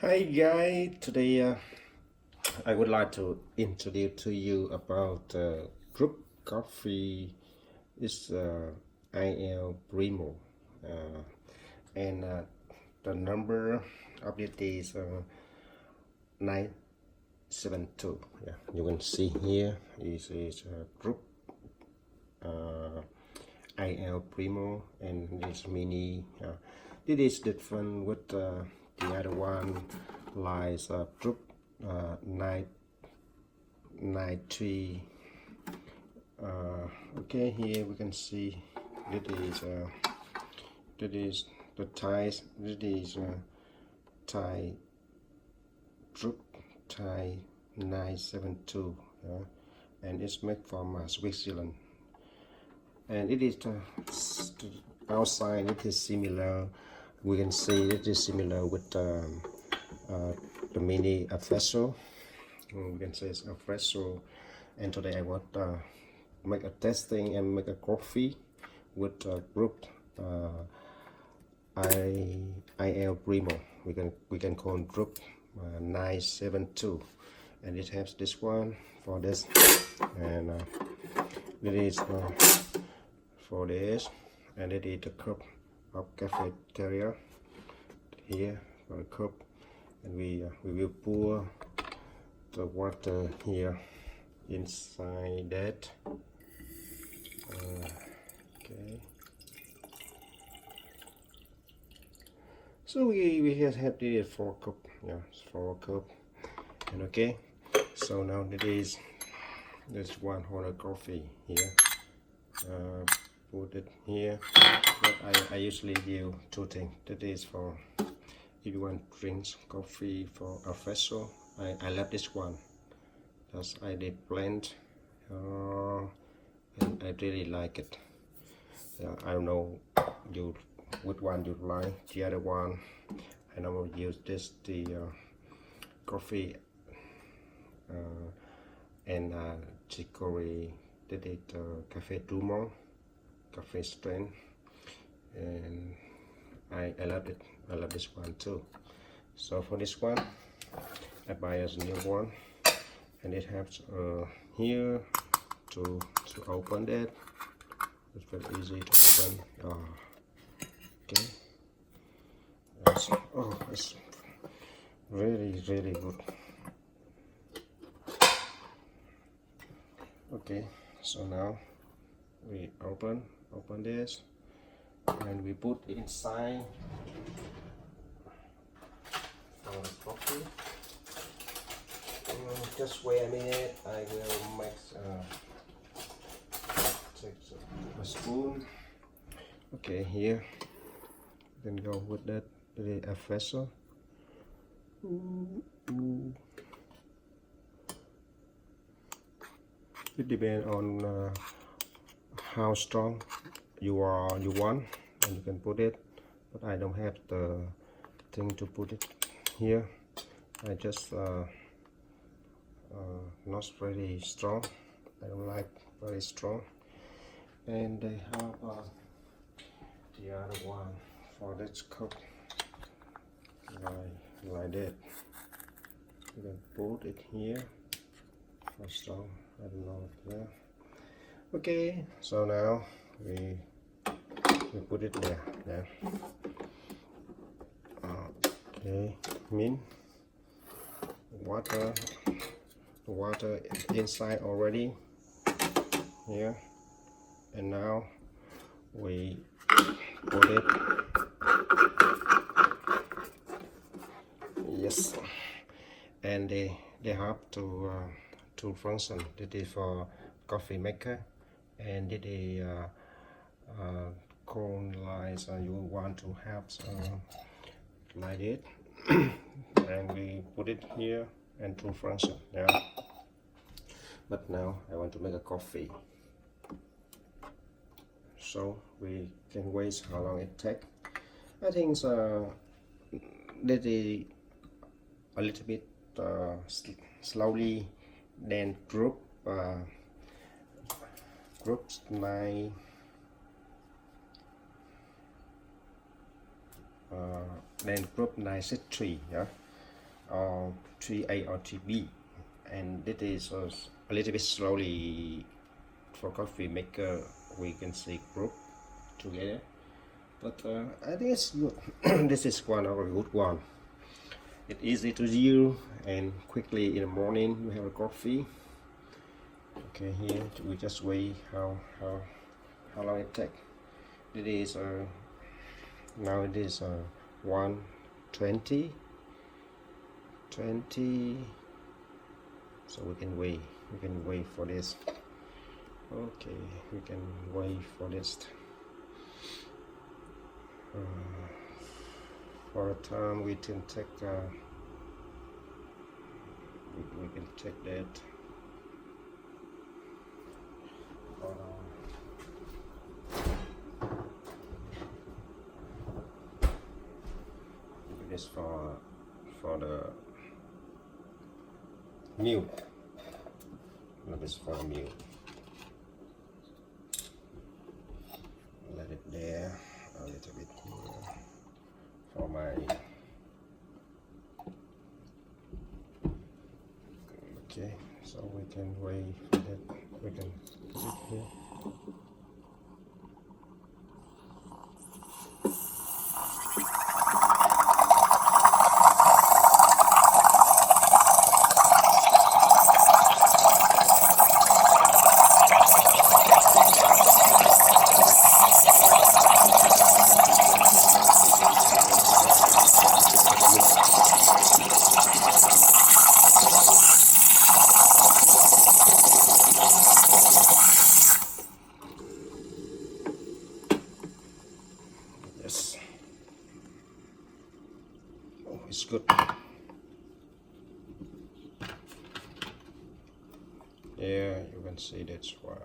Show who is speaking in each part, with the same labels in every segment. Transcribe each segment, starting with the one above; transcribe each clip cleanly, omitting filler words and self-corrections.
Speaker 1: Hi guys, today I would like to introduce to you about group coffee. It's IL Primo, and the number of it is 972. Yeah, you can see here is group IL Primo, and this mini. This is different with the other one, like group 993. Okay, here we can see that is the ties. This is Thai group Thai 972, and it's made from Switzerland. And it is outside. It is similar. We can see it is similar with the mini Expresso. We can say it's Expresso. And today I want to make a testing and make a coffee with group IL Primo. We can call group 972, and it has this one for this, and it is for this, and it is the cup of cafeteria here for the cup, and we will pour the water here inside that. Okay, so we have the 4 cup, 4 cup, and okay, so now there's 100 coffee here. Put it here, but I usually do 2 things. That is for if you want drinks coffee for espresso. I love this one because I did blend, and I really like it. I don't know which one you like. The other one I normally use the coffee and chicory. That is cafe Dumont, cafe strain, and I love it. I love this one too. So for this one I buy as a new one, and it has here to open that. It's very easy to open. Okay, it's really good. Okay, so now we open this, and we put inside our coffee. Just wait a minute. I will make take a spoon. Okay, here then go with that the espresso. It depends on how strong you want, and you can put it, but I don't have the thing to put it here. I just not very strong. I don't like very strong. And they have the other one for this cup, like that. You can put it here for strong. I don't know. Yeah. Okay, so now we put it there. Yeah. Okay, water inside already here, and now we put it. Yes, and they have to function. This is for coffee maker, and it is cone lines you want to have like it. And we put it here and to function. Yeah, but now I want to make a coffee, so we can wait how long it takes. I think that is a little bit slowly than groups 9 then group 963. Yeah, or 3A or 3B, and this is a little bit slowly for coffee maker. We can see group together, but I think it's good. This is one of a good one. It's easy to use and quickly in the morning you have a coffee. Okay, here we just wait how long it takes. It is now it is 1:20, so we can wait for this. Okay, we can wait for this. For a time we can take we can check that. This for the milk. This for the milk. Let it there a little bit here for my. Okay, so we can wait for that. We can put it here. Yes. Oh, it's good. Yeah, you can see that's one.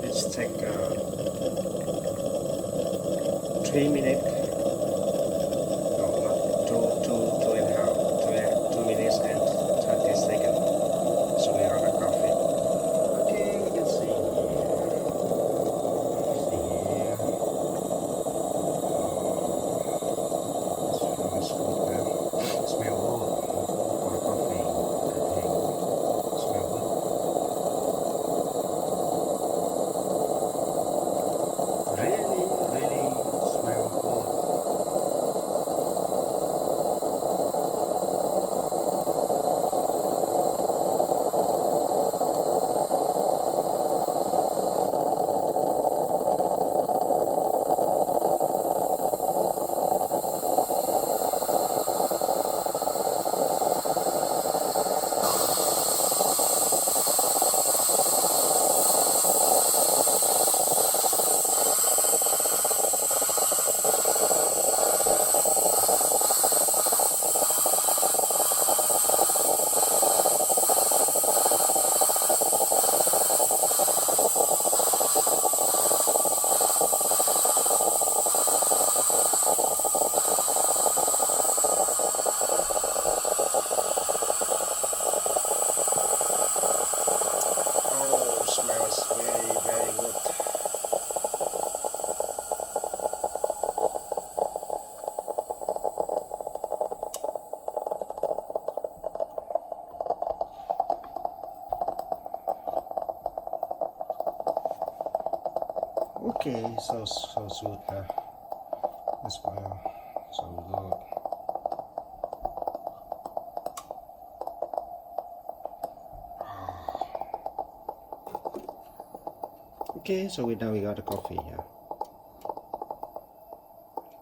Speaker 1: Let's take 3 minutes. No, not two and a half. 2 minutes and 20 seconds. So we are on a coffee. Okay, we can see here. It smells good now. It smells good for coffee. I think it smells good. Really smell good. Oh, smells very good. Okay, so good now. This smell so good. Okay, so now we got the coffee here.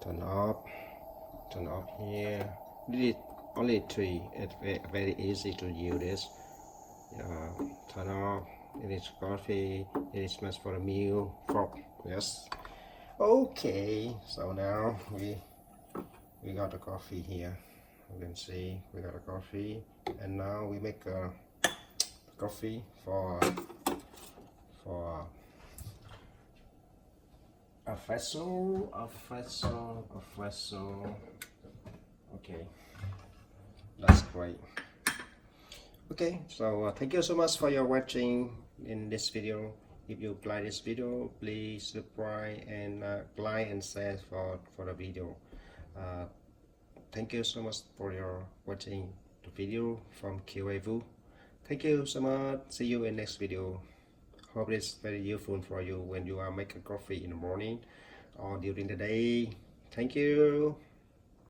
Speaker 1: Turn off here. This is only 3. It's very easy to use this. Turn off. It is coffee. It is meant for a meal. Fork. Yes. Okay, so now we got the coffee here. You can see we got a coffee, and now we make a coffee for Expresso. Okay, that's great. Okay, so thank you so much for your watching in this video. If you like this video, please subscribe and like and share for the video. Thank you so much for your watching the video from QAVU. Thank you so much. See you in next video. Hope it's very useful for you when you are making coffee in the morning or during the day. Thank you.